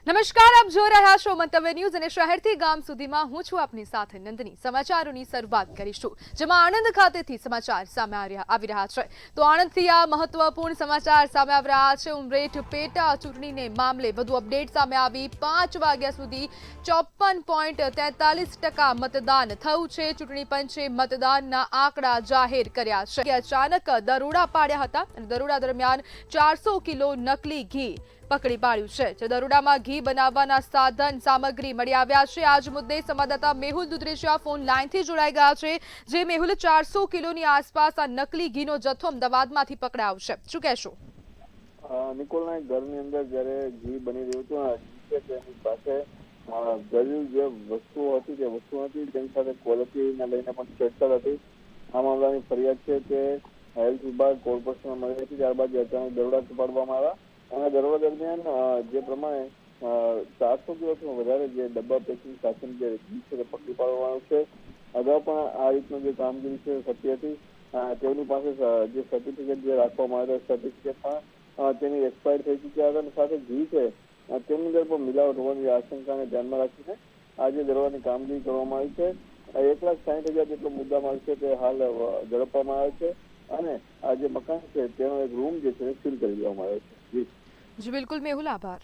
નમસ્કાર, આપ જોઈ રહ્યા છો મંતવ્ય ન્યૂઝ અને શહેરથી ગામ સુધીમાં હું છું આપની સાથે નંદની। સમાચારોની શરૂઆત કરીશું, જેમાં આણંદ ખાતેથી સમાચાર સામે આવી રહ્યા છે। તો આણંદથી આ મહત્વપૂર્ણ સમાચાર સામે આવી રહ્યા છે। ઉમરેઠ પેટા ચૂંટણીને મામલે વધુ અપડેટ સામે આવી। 5 વાગ્યા સુધી 54.43% મતદાન થયું છે। ચૂંટણી પંચે મતદાનના આંકડા જાહેર કર્યા છે। અચાનક દરોડા પાડ્યા હતા અને દરોડા દરમિયાન 400 કિલો નકલી ઘી પકડી પાડ્યું છે। દરોડામાં ઘી બનાવવાના સાધન સામગ્રી મળી આવ્યા છે। આજ મુદ્દે સંવાદદાતા મેહુલ દુધરેશિયા ફોન લાઈનથી જોડાઈ ગયા છે। જે મેહુલ, 400 કિલોની આસપાસ આ નકલી ઘીનો જથ્થો અમદાવાદમાંથી પકડાયો છે, શું કહેશો? નિકોલના ઘરની અંદર જ્યારે ઘી બની રહ્યું હતું, તેની પાસે દલીલ જે વસ્તુઓ હતી તે વસ્તુ હતી, તેની સાથે ક્વોલિટીને લઈને પણ છેડછાડ હતી। આ મામલાની ફરિયાદ છે તે હેલ્થ વિભાગ કોર્પોરેશનમાં મળી હતી। ત્યારબાદ અચાનક દરોડા પાડવામાં આવ્યા અને દરોડા દરમિયાન જે પ્રમાણે 400 કિલોથી વધારે જે ડબ્બા પેકિંગ સાથે જે ઘી છે તે પકડી પાડવામાં આવ્યું છે। અગાઉ પણ આ રીતનું જે કામગીરી છે થતી હતી। તેની પાસે જે સર્ટિફિકેટ જે રાખવામાં આવ્યા હતા, સર્ટિફિકેટ પણ તેની એક્સપાયર થઈ ચૂક્યા હતા અને સાથે ઘી છે તેની અંદર પણ મિલાવટ હોવાની આશંકાને ધ્યાનમાં રાખીને આજે દરોડાની કામગીરી કરવામાં આવી છે। 1,60,000 જેટલો મુદ્દામાલ છે તે હાલ ઝડપવામાં આવ્યો છે અને આ જે મકાન છે તેનો એક રૂમ જે છે સીલ કરી દેવામાં આવ્યો છે। જી બિલકુલ મેહુલ, આભાર।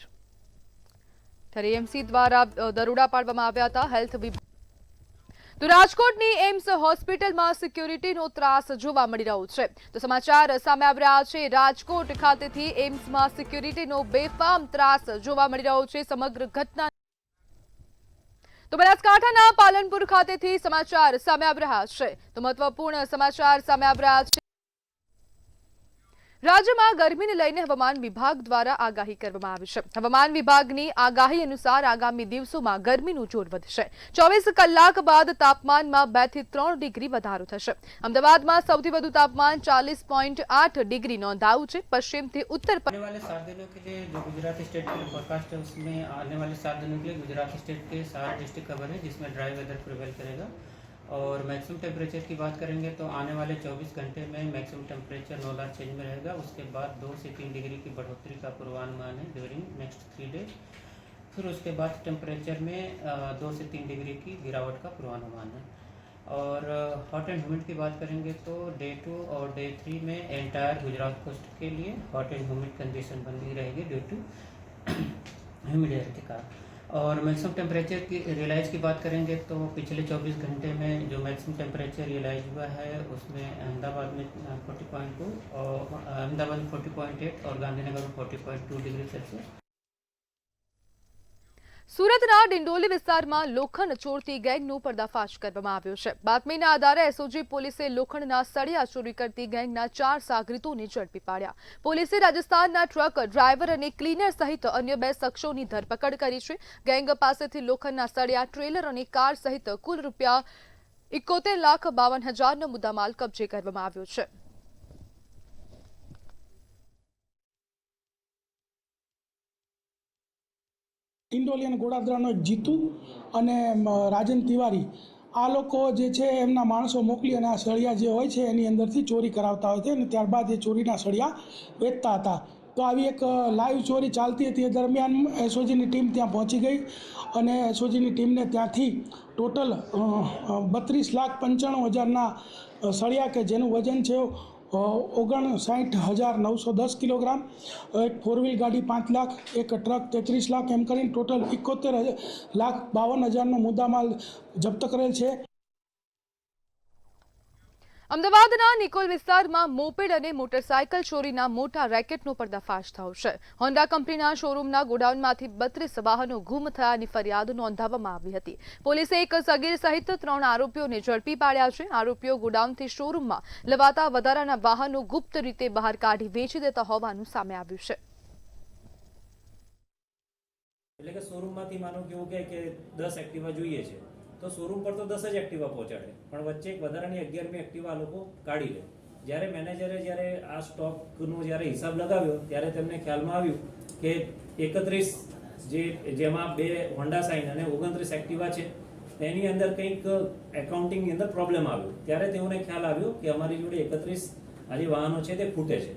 ત્યારે એમસી દ્વારા દરોડા પાડવામાં આવ્યા હતા હેલ્થ વિભાગ। તો રાજકોટની એમ્સ હોસ્પિટલમાં સિક્યુરિટીનો ત્રાસ જોવા મળી રહ્યો છે। તો સમાચાર સામે આવી રહ્યા છે, રાજકોટ ખાતેથી એમ્સમાં સિક્યુરિટીનો બેફામ ત્રાસ જોવા મળી રહ્યો છે। સમગ્ર ઘટના તો બનાસકાંઠાના પાલનપુર ખાતેથી સમાચાર સામે આવી રહ્યા છે। તો મહત્વપૂર્ણ સમાચાર સામે આવી રહ્યા છે। રાજ્યમાં ગરમીને લઈને હવામાન વિભાગ દ્વારા આગાહી કરવામાં આવી છે। હવામાન વિભાગની આગાહી અનુસાર આગામી દિવસોમાં ગરમીનું જોર વધશે। 24 કલાક બાદ તાપમાનમાં 2 થી 3 ડિગ્રી વધારો થશે। અમદાવાદમાં સૌથી વધુ તાપમાન 40.8 ડિગ્રી નોંધાયું છે। પશ્ચિમથી ઉત્તર आने वाले 7 दिनों के लिए जो गुजरात स्टेट के फोरकास्ट है उसमें आने वाले 7 दिनों के लिए गुजरात स्टेट के 7 डिस्ट्रिक्ट कवर है, जिसमें ड्राई वेदर प्रिवेल करेगा। और मैक्सिमम टेम्परेचर की बात करेंगे तो आने वाले 24 घंटे में मैक्सिमम टेम्परेचर नॉर्दर्न चेंज में रहेगा। उसके बाद 2 से 3 डिग्री की बढ़ोतरी का पूर्वानुमान है ड्यूरिंग नेक्स्ट 3 डेज। फिर उसके बाद टेम्परेचर में 2 से 3 डिग्री की गिरावट का पूर्वानुमान है। और हॉट एंड ह्यूमिड की बात करेंगे तो डे 2 और डे 3 में एंटायर गुजरात कोस्ट के लिए हॉट एंड ह्यूमिड कंडीशन बनी रहेगी ड्यू टू ह्यूमिडिटी का। और मैक्सिमम टेम्परेचर की रियलाइज की बात करेंगे तो पिछले 24 घंटे में जो मैक्सिमम टेम्परेचर रियलाइज हुआ है उसमें अहमदाबाद में 40.2 और अहमदाबाद में 40.8 और गांधीनगर में 40.2 डिग्री सेल्सियस। સુરતના ડિંડોલી વિસ્તારમાં લોખંડ ચોરતી ગેંગનો પર્દાફાશ કરવામાં આવ્યો છે। બાતમીના આધારે એસઓજી પોલીસે લોખંડના સળિયા ચોરી કરતી ગેંગના 4 સાગરીતોને ઝડપી પાડ્યા। પોલીસે રાજસ્થાનના ટ્રક ડ્રાઈવર અને ક્લીનર સહિત અન્ય 2 શખ્સોની ધરપકડ કરી છે। ગેંગ પાસેથી લોખંડના સળિયા, ટ્રેલર અને કાર સહિત કુલ રૂપિયા 71,52,000નો મુદ્દામાલ કબજે કરવામાં આવ્યો છે। ડિંડોલી અને ગોળાદરાનો એક જીતુ અને રાજન તિવારી, આ લોકો જે છે એમના માણસો મોકલી અને આ સળિયા જે હોય છે એની અંદરથી ચોરી કરાવતા હોય છે અને ત્યારબાદ એ ચોરીના સળિયા વેચતા હતા। તો આવી એક લાઈવ ચોરી ચાલતી હતી। એ દરમિયાન એસઓજીની ટીમ ત્યાં પહોંચી ગઈ અને એસઓજીની ટીમને ત્યાંથી ટોટલ 32,95,000ના સળિયા કે જેનું વજન છે 59,910 કિલોગ્રામ, એક 4 વ્હીલ ગાડી 5 લાખ, એક ટ્રક 33 લાખ, એમ કરીને ટોટલ 71,52,000નો મુદ્દામાલ જપ્ત કરેલ છે। અમદાવાદના નિકોલ વિસ્તારમાં મોપેડ અને મોટરસાયકલ ચોરીના મોટા રેકેટનો પર્દાફાશ થયો છે। હોન્ડા કંપનીના શોરૂમના ગોડાઉનમાંથી 32 વાહનો ગુમ થયાની ફરિયાદ નોંધાવવામાં આવી હતી। પોલીસે એક સગીર સહિત 3 આરોપીઓને ઝડપી પાડ્યા છે। આરોપીઓ ગોડાઉનથી શોરૂમમાં લવાતા વધારાના વાહનો ગુપ્ત રીતે બહાર કાઢી વેચી દેતા હોવાનું સામે આવ્યું છે। એટલે કે શોરૂમમાંથી માનો કેવું કે 10 એક્ટિવા જોઈએ છે તો શોરૂમ પર તો 10 જ એક્ટિવા પહોંચાડે, પણ વચ્ચે એક વધારાની 11મી એક્ટિવા લોકો કાઢી લે। જ્યારે મેનેજરે જ્યારે આ સ્ટોકનો જ્યારે હિસાબ લગાવ્યો ત્યારે તેમને ખ્યાલમાં આવ્યું કે 31 જેમાં 2 હોન્ડા સાઇન અને 29 એક્ટિવા છે તેની અંદર કંઈક એકાઉન્ટિંગની અંદર પ્રોબ્લેમ આવ્યો। ત્યારે તેઓને ખ્યાલ આવ્યો કે અમારી જોડે 31 આ જે વાહનો છે તે ખૂટે છે।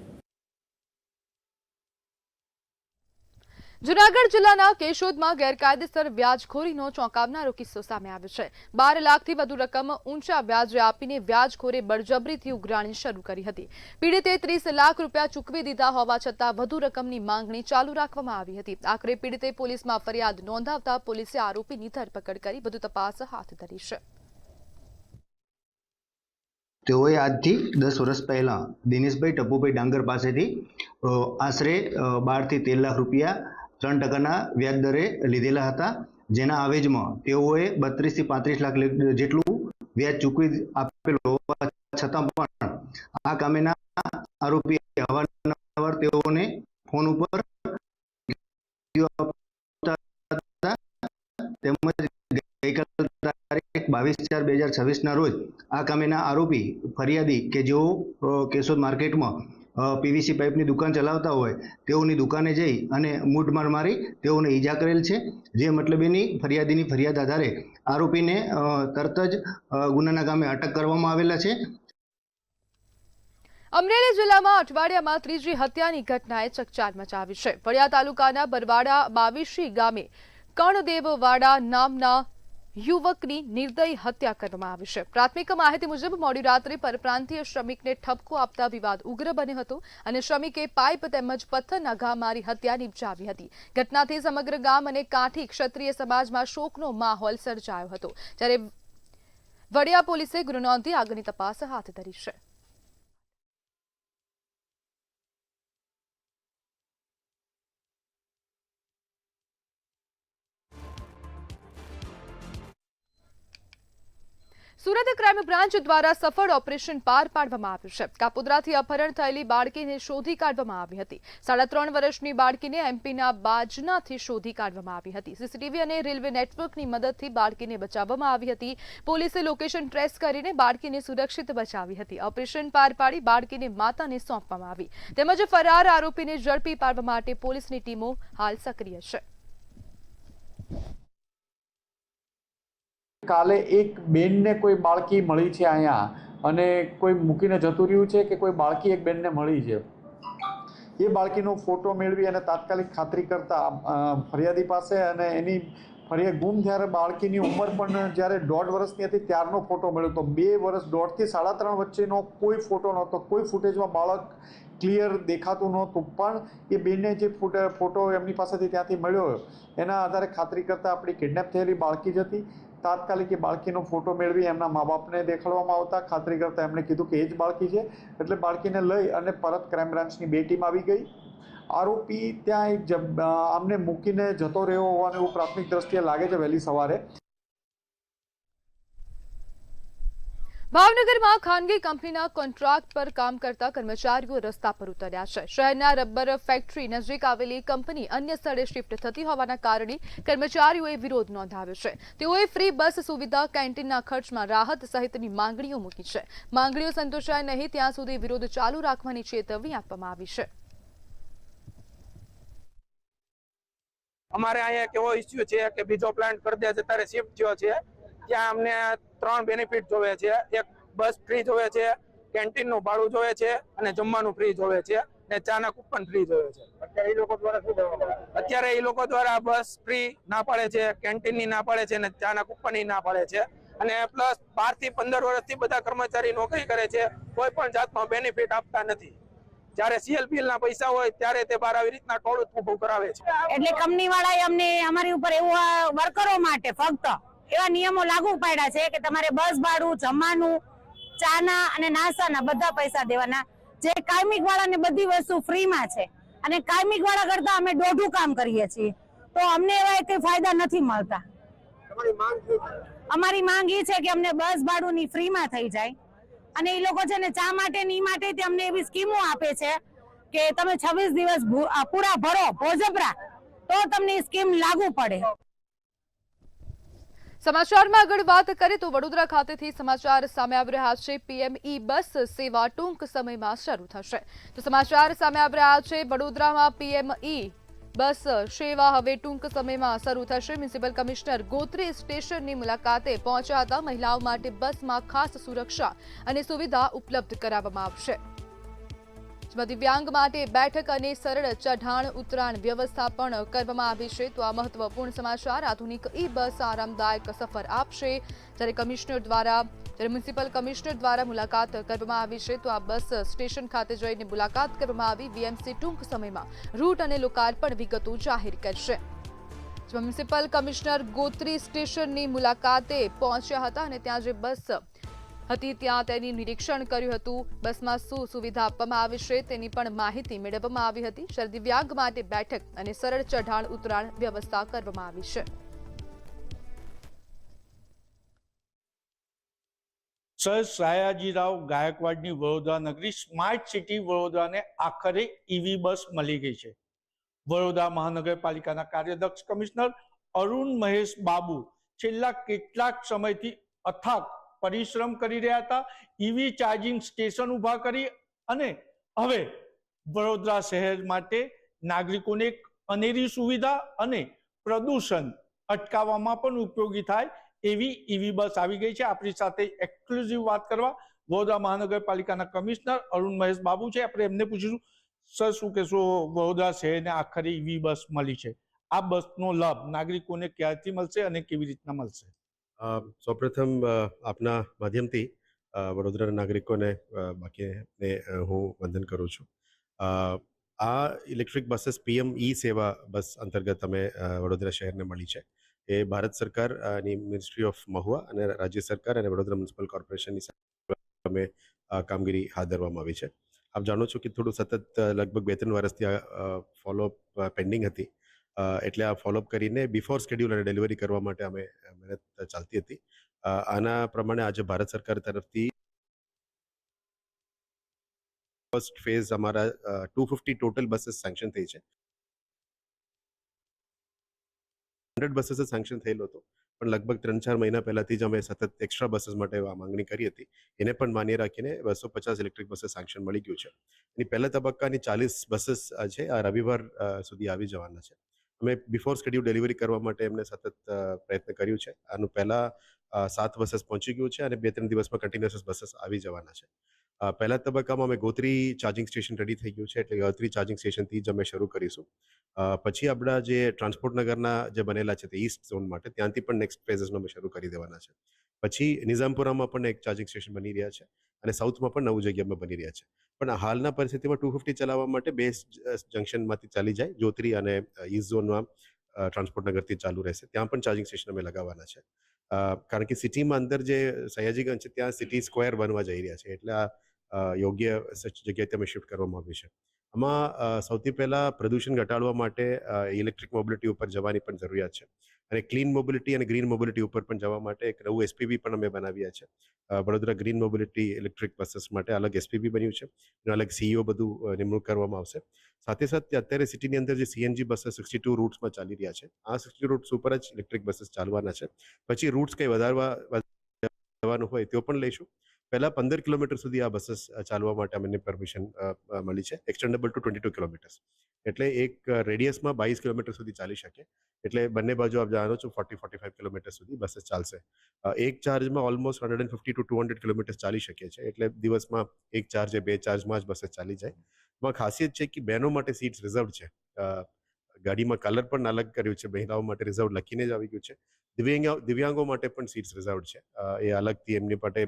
જૂનાગઢ જિલ્લાના કેશોદમાં ગેરકાયદેસર વ્યાજખોરીનો ચોંકાવનારો કિસ્સો સામે આવ્યો છે। 12 લાખથી વધુ રકમ ઊંચા વ્યાજે આપીને વ્યાજખોરે બળજબરીથી ઉઘરાણી શરૂ કરી હતી। પીડિતે 30 લાખ રૂપિયા ચૂકવી દીધા હોવા છતાં વધુ રકમની માંગણી ચાલુ રાખવામાં આવી હતી। આખરે પીડિતે પોલીસમાં ફરિયાદ નોંધાવતા પોલીસે આરોપીની ધરપકડ કરી વધુ તપાસ હાથ ધરી છે। તેઓએ આજથી 10 વર્ષ પહેલા દિનેશભાઈ ટપુભાઈ ડાંગર પાસેથી આશરે 12 થી 13 લાખ રૂપિયા 3% વ્યાજ દરે લીધેલા હતા, જેના આવેજમાં તેઓએ 32 થી 35 લાખ જેટલું વ્યાજ ચૂકવી આપેલું હોવા છતાં પણ આ કામેના આરોપી અવારનવાર તેઓને ફોન ઉપર તેમજ ગઈકાલ તારીખ 22/4/2026 રોજ આ કામેના આરોપી ફરિયાદી કે જેઓ કેશોદ માર્કેટમાં પીવીસી પાઇપની દુકાન ચલાવતા હોય તેઓની દુકાને જઈ અને મૂઢમાર મારી તેઓને ઈજા કરેલ છે। જે મતલબેની ફરિયાદીની ફરિયાદ આધારે આરોપીને તરત જ ગુનાના કામે અટક કરવામાં આવેલા છે। અમરેલી જિલ્લામાં અઠવાડિયામાં ત્રીજી હત્યાની ઘટનાએ ચકચાર મચાવી છે। વડિયા તાલુકાના બરવાડા બાવીશી ગામે કર્ણદેવવાડા નામના યુવકની નિર્દયી હત્યા કરવામાં આવી છે। પ્રાથમિક માહિતી મુજબ મોડી રાત્રે પરપ્રાંતીય શ્રમિકને ઠપકો આપતા વિવાદ ઉગ્ર બન્યો હતો અને શ્રમિકે પાઇપ તેમજ પથ્થરના ઘા મારી હત્યા નિપજાવી હતી। ઘટનાથી સમગ્ર ગામ અને કાંઠી ક્ષત્રિય સમાજમાં શોકનો માહોલ સર્જાયો હતો, જ્યારે વડિયા પોલીસે ગુનો નોંધી આગળની તપાસ હાથ ધરી છે। સુરત ક્રાઇમ બ્રાન્ચ દ્વારા સફળ ઓપરેશન પાર પાડવામાં આવ્યું છે। કાપોદ્રાથી અપહરણ થયેલી બાળકીને શોધી કાઢવામાં આવી હતી। 3.5 વર્ષની બાળકીને એમપીના બાજનાથી શોધી કાઢવામાં આવી હતી। સીસીટીવી અને રેલવે નેટવર્કની મદદથી બાળકીને બચાવવામાં આવી હતી। પોલીસે લોકેશન ટ્રેસ કરીને બાળકીને સુરક્ષિત બચાવી હતી। ઓપરેશન પાર પાડી બાળકીને માતાને સોંપવામાં આવી તેમજ ફરાર આરોપીને ઝડપી પાડવા માટે પોલીસની ટીમો હાલ સક્રિય છે। કાલે એક બેનને કોઈ બાળકી મળી છે અહીંયા અને કોઈ મૂકીને જતું રહ્યું છે કે કોઈ બાળકી એક બેનને મળી છે। એ બાળકીનો ફોટો મેળવી અને તાત્કાલિક ખાતરી કરતા ફરિયાદી પાસે અને એની ફરિયાદ ગુમ જ્યારે બાળકીની ઉંમર પણ જ્યારે 1.5 વર્ષની હતી ત્યારનો ફોટો મળ્યો તો 2 વર્ષ 1.5 થી 3.5 વચ્ચેનો કોઈ ફોટો નહોતો, કોઈ ફૂટેજમાં બાળક ક્લિયર દેખાતું નહોતું, પણ એ બેનને જે ફોટો એમની પાસેથી ત્યાંથી મળ્યો એના આધારે ખાતરી કરતાં આપણી કિડનેપ થયેલી બાળકી જ હતી। તાત્કાલિક એ બાળકીનો ફોટો મેળવી એમના મા બાપને દેખાડવામાં આવતા ખાતરી કરતાં એમણે કીધું કે એ જ બાળકી છે, એટલે બાળકીને લઈ અને પરત ક્રાઇમ બ્રાન્ચની 2 ટીમ આવી ગઈ। આરોપી ત્યાં એક આમને મૂકીને જતો રહ્યો હોવાનું એવું પ્રાથમિક દ્રષ્ટિએ લાગે છે વહેલી સવારે। ભાવનગરમાં ખાનગી કંપનીના કોન્ટ્રાક્ટ પર કામ કરતા કર્મચારીઓ રસ્તા પર ઉતર્યા છે। શહેરના રબર ફેક્ટરી નજીક આવેલી કંપની અન્ય સ્થળે શિફ્ટ થતી હોવાના કારણે કર્મચારીઓએ વિરોધ નોંધાવ્યો છે। તેઓએ ફ્રી બસ સુવિધા, કેન્ટીનના ખર્ચમાં રાહત સહિતની માંગણીઓ મૂકી છે। માંગણીઓ સંતોષાય નહીં ત્યાં સુધી વિરોધ ચાલુ રાખવાની ચેતવણી આપવામાં આવી છે। અમારે અહીંયા કેવો ઇસ્યુ છે કે બીજો પ્લાન્ટ કરી દે છે ત્યારે શિફ્ટ થયો છે, ત્યાં અમને 3 બેનિફિટ જોવે છે। એક બસ ફ્રી જોવે છે, કેન્ટીનનું ભાડું જોવે છે અને જમવાનું ફ્રી જોવે છે અને ચાના કૂપન ફ્રી જોવે છે। અત્યારે એ લોકો દ્વારા બસ ફ્રી ના પાડે છે, કેન્ટીનની ના પાડે છે અને ચાના કૂપનની ના પાડે છે અને પ્લસ 12 થી 15 વર્ષથી બધા કર્મચારી નોકરી કરે છે, કોઈ પણ જાતનો બેનિફિટ આપતા નથી। જ્યારે સીએલપીએલ ના પૈસા હોય ત્યારે તે બાર આવી રીતના ટોળું ઊભું કરાવે છે। એટલે કંપની વાળાએ અમને અમારી ઉપર એવું વર્કરો માટે ફક્ત એવા નિયમો લાગુ પાડ્યા છે કે તમારે બસ ભાડું, જમવાનું, ચાના અને નાસ્તાના બધા પૈસા દેવાના, જે કાયમિક વાળાને બધી વસ્તુ ફ્રીમાં છે અને કાયમિક વાળા કરતા અમે દોઢું કામ કરીએ છીએ, તો અમને એવા કઈ ફાયદા નથી મળતા। અમારી માંગ એ છે કે અમને બસ ભાડુંની ફ્રીમાં થઈ જાય અને એ લોકો છે ને ચા માટે ની માટે અમને એવી સ્કીમો આપે છે કે તમે 26 દિવસ પૂરા ભરો ભોજપરા તો તમને સ્કીમ લાગુ પડે। સમાચારમાં આગળ વાત કરીએ તો વડોદરા ખાતેથી સમાચાર સામે આવી રહ્યા છે। પીએમ ઈ બસ સેવા ટૂંક સમયમાં શરૂ થશે। તો સમાચાર સામે આવી રહ્યા છે વડોદરામાં પીએમ ઈ બસ સેવા હવે ટૂંક સમયમાં શરૂ થશે। મ્યુનિસિપલ કમિશનર ગોત્રી સ્ટેશનની મુલાકાતે પહોંચ્યા હતા। મહિલાઓ માટે બસમાં ખાસ સુરક્ષા અને સુવિધા ઉપલબ્ધ કરાવવામાં આવશે। જેમાં દિવ્યાંગ માટે બેઠક અને સરળ ચઢાણ ઉતરાણ વ્યવસ્થા પણ કરવામાં આવી છે. તો આ મહત્વપૂર્ણ સમાચાર. આધુનિક ઈ બસ આરામદાયક સફર આપશે. જ્યારે મ્યુનિસિપલ કમિશનર દ્વારા મુલાકાત કરવામાં આવી છે. તો આ બસ સ્ટેશન ખાતે જઈને મુલાકાત કરવામાં આવી. વીએમસી ટૂંક સમયમાં રૂટ અને લોકાર્પણ વિગતો જાહેર કરશે. મ્યુનિસિપલ કમિશનર ગોત્રી સ્ટેશનની મુલાકાતે પહોંચ્યા હતા અને ત્યાં જે બસ હતી ત્યાં તેની નિરીક્ષણ કર્યું હતું. બસમાં શું સુવિધા આપવામાં આવી છે તેની પણ માહિતી મેળવવામાં આવી હતી. જ્યારે દિવ્યાંગ માટે બેઠક અને સરળ ચઢાણ ઉતરાણ વ્યવસ્થા કરવામાં આવી છે. સર સયાજીરાવ ગાયકવાડની વડોદરા નગરી સ્માર્ટ સિટી વડોદરાને આખરે ઈવી બસ મળી ગઈ છે. વડોદરા મહાનગરપાલિકાના કાર્યદક્ષ કમિશનર અરુણ મહેશ બાબુ છેલ્લા કેટલાક સમયથી અથાગ પરિશ્રમ કરી રહ્યા હતા. ઈવી ચાર્જિંગ સ્ટેશન ઊભા કરી અને હવે વડોદરા શહેર માટે નાગરિકોને એક અનેરી સુવિધા અને પ્રદૂષણ અટકાવવામાં પણ ઉપયોગી થાય એવી ઈવી બસ આવી ગઈ છે. આપણી સાથે એક્સક્લુઝિવ વાત કરવા વડોદરા મહાનગરપાલિકાના કમિશનર અરુણ મહેશ બાબુ છે. આપણે એમને પૂછીશું, સર શું કહેશો, વડોદરા શહેરને આખરે ઈવી બસ મળી છે, આ બસનો લાભ નાગરિકોને ક્યારથી મળશે અને કેવી રીતના મળશે? સૌપ્રથમ આપના માધ્યમથી વડોદરાના નાગરિકોને બાકીને હું વંદન કરું છું. આ ઇલેક્ટ્રિક બસીસ પીએમ ઈ સેવા બસ અંતર્ગત અમે વડોદરા શહેરને મળી છે. એ ભારત સરકારની મિનિસ્ટ્રી ઓફ મહુવા અને રાજ્ય સરકાર અને વડોદરા મ્યુનિસિપલ કોર્પોરેશનની સાથે અમે કામગીરી હાથ ધરવામાં આવી છે. આપ જાણો છો કે થોડું સતત લગભગ 2-3 વર્ષથી આ ફોલોઅપ પેન્ડિંગ હતી, એટલે આ ફોલોઅપ કરીને બિફોર સ્કેડ્યુલ અને ડિલિવરી કરવા માટે અમે મહેનત ચાલતી હતી. આના પ્રમાણે આજે ભારત સરકાર તરફથી ફર્સ્ટ ફેઝ અમારા 250 ટોટલ બસીસ સેન્કશન થઈ છે. 100 બસીસ સેન્કશન થયેલો હતો, પણ લગભગ 3-4 મહિના પહેલાથી જ અમે સતત એક્સ્ટ્રા બસીસ માટે માંગણી કરી હતી. એને પણ માન્ય રાખીને 250 ઇલેક્ટ્રિક બસીસ સેન્કશન મળી ગયું છે. એની પહેલા તબક્કાની 40 બસીસ છે આ રવિવાર સુધી આવી જવાના છે. અમે બિફોર સ્કેડ્યુલ ડિલિવરી કરવા માટે એમને સતત પ્રયત્ન કર્યું છે. આનું પહેલા 7 બસીસ પહોંચી ગયું છે અને 2-3 દિવસમાં કન્ટિન્યુઅસ બસીસ આવી જવાના છે. પહેલા તબક્કામાં અમે ગોત્રી ચાર્જિંગ સ્ટેશન રેડી થઈ ગયું છે, એટલે ગોત્રી ચાર્જિંગ સ્ટેશનથી જ અમે શરૂ કરીશું. પછી આપણા જે ટ્રાન્સપોર્ટ નગરના જે બનેલા છે તે ઈસ્ટ ઝોન માટે ત્યાંથી પણ નેક્સ્ટ ફેઝસનો અમે શરૂ કરી દેવાના છે. પછી નિઝામપુરામાં પણ એક ચાર્જિંગ સ્ટેશન બની રહ્યા છે અને સાઉથમાં પણ નવું જગ્યામાં બની રહ્યા છે. પણ હાલના પરિસ્થિતિમાં 250 ચલાવવા માટે બે જંકશનમાંથી ચાલી જાય, જોત્રી અને ઈસ્ટ ઝોનમાં ટ્રાન્સપોર્ટ નગરથી ચાલુ રહેશે. ત્યાં પણ ચાર્જિંગ સ્ટેશન અમે લગાવવાના છે. કારણ કે સિટીમાં અંદર જે સયાજીગંજ છે ત્યાં સિટી સ્ક્વેર બનવા જઈ રહ્યા છે, એટલે આ યોગ્ય જગ્યાએ અમે શિફ્ટ કરવામાં આવ્યું છે. આમાં સૌથી પહેલાં પ્રદૂષણ ઘટાડવા માટે ઇલેક્ટ્રિક મોબિલિટી ઉપર જવાની પણ જરૂરિયાત છે અને ક્લીન મોબિલિટી અને ગ્રીન મોબિલિટી ઉપર પણ જવા માટે એક નવું એસપીવી પણ અમે બનાવ્યા છે. Vadodara green mobility electric buses માટે અલગ એસપીવી બન્યું છે, એનું અલગ સીઈઓ બધું નિમણૂક કરવામાં આવશે. સાથે સાથે અત્યારે સિટીની અંદર જે સીએનજી બસીસ 62 રૂટ્સમાં ચાલી રહ્યા છે, આ 62 રૂટ્સ ઉપર જ ઇલેક્ટ્રિક બસીસ ચાલવાના છે. પછી રૂટ્સ કંઈ વધારવાનું હોય તેઓ પણ લઈશું. પહેલાં 15 કિલોમીટર સુધી આ બસીસ ચાલવા માટે અમને પરમિશન મળી છે, એક્સટેન્ડેબલ ટુ 22 કિલોમીટર્સ. એટલે એક રેડિયસમાં 22 કિલોમીટર સુધી ચાલી શકે. એટલે બંને બાજુ આપ જાણો છો 40-45 કિલોમીટર સુધી બસીસ ચાલશે. એક ચાર્જમાં ઓલમોસ્ટ 150 to 200 કિલોમીટર ચાલી શકે છે. એટલે દિવસમાં એક ચાર્જ 2 ચાર્જમાં જ બસીસ ચાલી જાય. એમાં ખાસિયત છે કે બહેનો માટે સીટ્સ રિઝર્વ છે. ગાડીમાં કલર પણ અલગ કર્યું છે, મહિલાઓ માટે રિઝર્વ લખીને જ આવી ગયું છે. દિવ્યાંગો માટે પણ સીટ્સ રિઝર્વ છે. એ અલગથી એમની માટે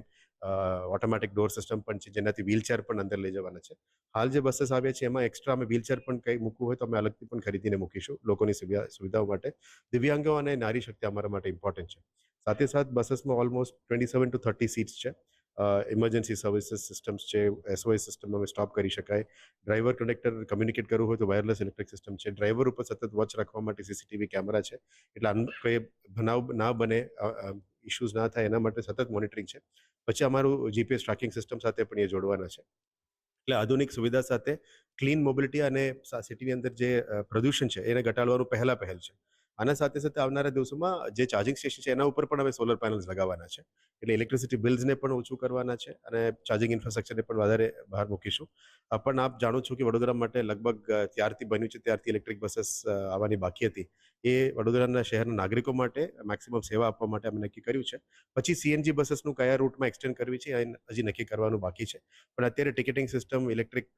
ઓટોમેટિક ડોર સિસ્ટમ પણ છે, જેનાથી વ્હીલચેર પણ અંદર લઈ જવાના છે. હાલ જે બસીસ આવ્યા છે એમાં એક્સ્ટ્રા અમે વ્હીલચેર પણ કંઈ મૂકવું હોય તો અમે અલગથી પણ ખરીદીને મૂકીશું લોકોની સુવિધાઓ માટે. દિવ્યાંગો અને નારી શક્તિ અમારા માટે ઇમ્પોર્ટન્ટ છે. સાથે સાથ બસીસમાં ઓલમોસ્ટ 27 to 30 સીટ્સ છે. ઇમરજન્સી સર્વિસીસ સિસ્ટમ્સ છે, એસઓએસ સિસ્ટમ અમે સ્ટોપ કરી શકાય. ડ્રાઈવર કનેક્ટર કમ્યુનિકેટ કરવું હોય તો વાયરલેસ ઇલેક્ટ્રિક સિસ્ટમ છે. ડ્રાઈવર ઉપર સતત વોચ રાખવા માટે સીસીટીવી કેમેરા છે, એટલે કોઈ બનાવ ના બને, ઇશ્યુઝ ના થાય એના માટે સતત મોનિટરિંગ છે. પછી અમારું જીપીએસ ટ્રેકિંગ સિસ્ટમ સાથે પણ એ જોડવાના છે. એટલે આધુનિક સુવિધા સાથે ક્લીન મોબિલિટી અને સિટીની અંદર જે પ્રદૂષણ છે એને ઘટાડવાનું પહેલ છે. આના સાથે સાથે આવનારા દિવસોમાં જે ચાર્જિંગ સ્ટેશન છે એના ઉપર પણ અમે સોલર પેનલ્સ લગાવવાના છે, એટલે ઇલેક્ટ્રિસિટી બિલ્સને પણ ઓછું કરવાના છે અને ચાર્જિંગ ઇન્ફ્રાસ્ટ્રક્ચરને પણ વધારે બહાર મૂકીશું. પણ આપ જાણો છો કે વડોદરા માટે લગભગ ત્યારથી બન્યું છે ત્યારથી ઇલેક્ટ્રિક બસીસ આવવાની બાકી હતી, એ વડોદરાના શહેરના નાગરિકો માટે મેક્સિમમ સેવા આપવા માટે અમે નક્કી કર્યું છે. પછી સીએનજી બસીસનું કયા રૂટમાં એક્સટેન્ડ કરવી છે એ હજી નક્કી કરવાનું બાકી છે. પણ અત્યારે ટિકિટિંગ સિસ્ટમ, ઇલેક્ટ્રિક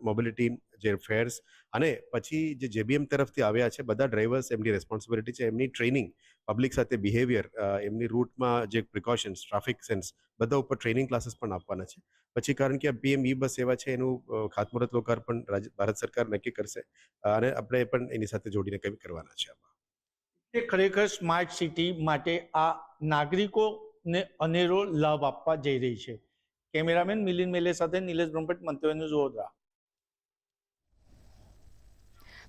મોબિલિટી, જે ફેર્સ અને પછી જે જેબીએમ તરફથી આવ્યા છે બધા ડ્રાઈવર્સ, એમની રેસ્પોન્સિબિલિટી છે, એમની ટ્રેનિંગ, પબ્લિક સાથે બિહેવિયર, એમની રૂટમાં જે પ્રિકોશન્સ, ટ્રાફિક સેન્સ, બધા ઉપર ટ્રેનિંગ ક્લાસીસ પણ આપવાના છે. પછી કારણ કે પીએમ ઈ બસ સેવા છે એનું ખાતમુહૂર્ત લોકાર્પણ ભારત સરકાર નક્કી કરશે અને આપણે પણ એની સાથે જોડીને કંઈ કરવાના છે. તે ખરેખર સ્માર્ટ સિટી માટે આ નાગરિકોને અનેરો લાભ આપવા જઈ રહી છે. કેમેરામેન મિલિંદ મેલે સાથે નિલેશ બ્રહ્મભટ્ટ, મંતવ્ય ન્યૂઝ, વડોદરા.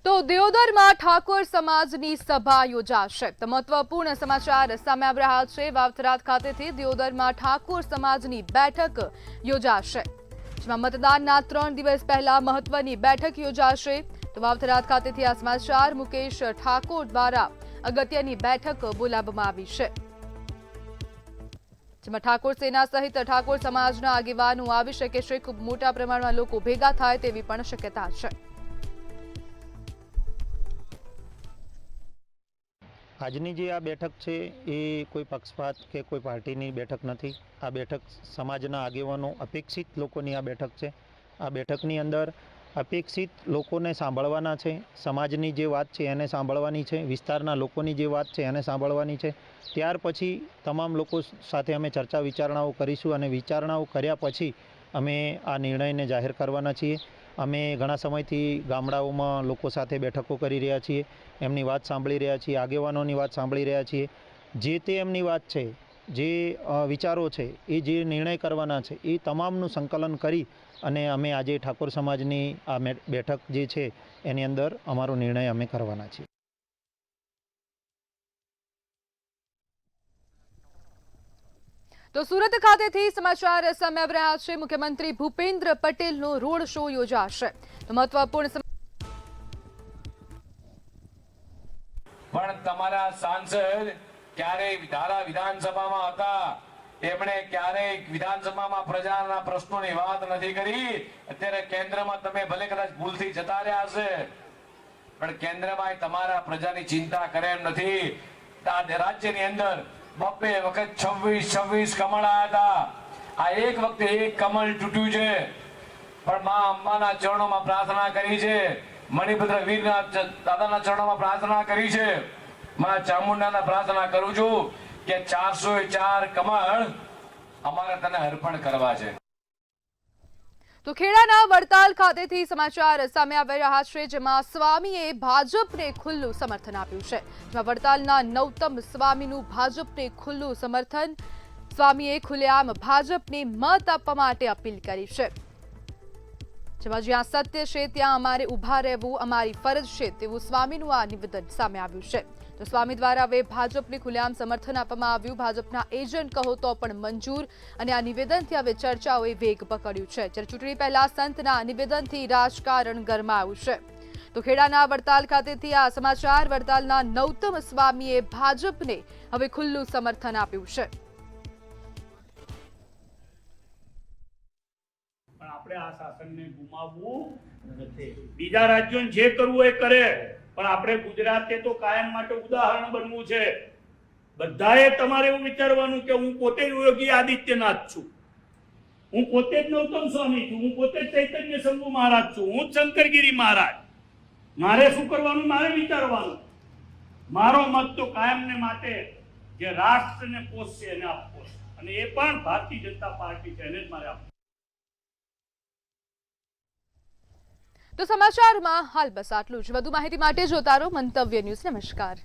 તો દિયોદરમાં ઠાકોર સમાજની સભા યોજાશે. તો મહત્વપૂર્ણ સમાચાર સામે આવી રહ્યા છે. વાવથરાદ ખાતેથી દિયોદરમાં ઠાકોર સમાજની બેઠક યોજાશે, જેમાં મતદાનના 3 દિવસ પહેલા મહત્વની બેઠક યોજાશે. તો વાવથરાદ ખાતેથી આ સમાચાર મુકેશ ઠાકોર દ્વારા અગત્યની બેઠક બોલાવવામાં આવી છે, જેમાં ઠાકોર સેના સહિત ઠાકોર સમાજના આગેવાનો આવી શકે છે. ખૂબ મોટા પ્રમાણમાં લોકો ભેગા થાય તેવી પણ શક્યતા છે. આજની જે આ બેઠક છે એ કોઈ પક્ષપાત કે કોઈ પાર્ટીની બેઠક નથી. આ બેઠક સમાજના આગેવાનો, અપેક્ષિત લોકોની આ બેઠક છે. આ બેઠકની અંદર અપેક્ષિત લોકોને સાંભળવાના છે, સમાજની જે વાત છે એને સાંભળવાની છે, વિસ્તારના લોકોની જે વાત છે એને સાંભળવાની છે. ત્યાર પછી તમામ લોકો સાથે અમે ચર્ચા વિચારણાઓ કરીશું અને વિચારણાઓ કર્યા પછી અમે આ નિર્ણયને જાહેર કરવાના છીએ. અમે ઘણા સમયથી ગામડાઓમાં લોકો સાથે બેઠકો કરી રહ્યા છીએ, એમની વાત સાંભળી રહ્યા છીએ, આગેવાનોની વાત સાંભળી રહ્યા છીએ. જે તે એમની વાત છે, જે વિચારો છે, એ જે નિર્ણય કરવાના છે એ તમામનું સંકલન કરી અને અમે આજે ઠાકોર સમાજની આ બેઠક જે છે એની અંદર અમારો નિર્ણય અમે કરવાના છીએ. તો સુરત ખાતેથી સમાચાર સામે આવી રહ્યા છે. મુખ્યમંત્રી ભૂપેન્દ્ર પટેલનો રોડ શો યોજાશે. તો મહત્વપૂર્ણ પણ તમારા સાંસદ ક્યારેય વિધાનસભામાં હતા, એમણે ક્યારેય વિધાનસભામાં પ્રજાના પ્રશ્નોની વાત નથી કરી. અત્યારે કેન્દ્રમાં તમે ભલે કદાચ ભૂલથી જતા રહ્યા હશે, પણ કેન્દ્રમાં તમારા પ્રજાની ચિંતા કરે એમ નથી. રાજ્યની અંદર 2 વખત 26 કમળ આવ્યા હતા. આ એક વખતે એક કમળ તૂટ્યું છે, પણ માં અંબાના ચરણોમાં પ્રાર્થના કરી છે, મણિભદ્ર વીરના દાદાના ચરણોમાં પ્રાર્થના કરી છે. માં ચામુંડાના પ્રાર્થના કરું છું કે 404 કમળ અમારે તને અર્પણ કરવા છે. તો ખેડાના વડતાલ ખાતેથી સમાચાર સામે આવી રહ્યા છે, જેમાં સ્વામીએ ભાજપને ખુલ્લું સમર્થન આપ્યું છે. જેમાં વડતાલના નવતમ સ્વામીનું ભાજપને ખુલ્લું સમર્થન. સ્વામીએ ખુલ્લેઆમ ભાજપને મત આપવા માટે અપીલ કરી છે. જેમાં જ્યાં સત્ય છે ત્યાં અમારે ઊભા રહેવું અમારી ફરજ છે તેવું સ્વામીનું આ નિવેદન સામે આવ્યું છે. તો સ્વામી દ્વારા હવે ભાજપને ખુલ્લેઆમ સમર્થન આપવામાં આવ્યું. ભાજપના એજન્ટ કહો તો પણ મંજૂર. અને આ નિવેદનથી હવે ચર્ચાઓએ વેગ પકડ્યું છે. જ્યારે ચૂંટણી પહેલા સંતના નિવેદનથી રાજકારણ ગરમાયું છે. તો ખેડાના વડતાલ ખાતેથી આ સમાચાર. વડતાલના નવતમ સ્વામીએ ભાજપને હવે ખુલ્લું સમર્થન આપ્યું છે. આપણે આ શાસનને ગુમાવવું નથી. બીજા રાજ્યોને જે કરવું એ કરે, પણ આપણે ગુજરાતે તો કાયમ માટે ઉદાહરણ બનવું છે. બધાએ તમારે એવું વિચારવાનું કે હું પોતે જ યોગી આદિત્યનાથ છું, હું પોતે જ નવતમ સ્વામી છું, હું પોતે જ ચૈતન્ય શંભુ મહારાજ છું, હું જ શંકરગીરી મહારાજ. મારે શું કરવાનું? મારે વિચારવાનું. મારો મત તો કાયમને માટે જે રાષ્ટ્રને પોષશે એને આપવો, અને એ પણ ભારતીય જનતા પાર્ટી છે, એને જ મારે આપવું. તો સમાચારમાં હાલ બસ આટલું જ. વધુ માહિતી માટે જોતા રહો મંતવ્ય ન્યૂઝ. નમસ્કાર.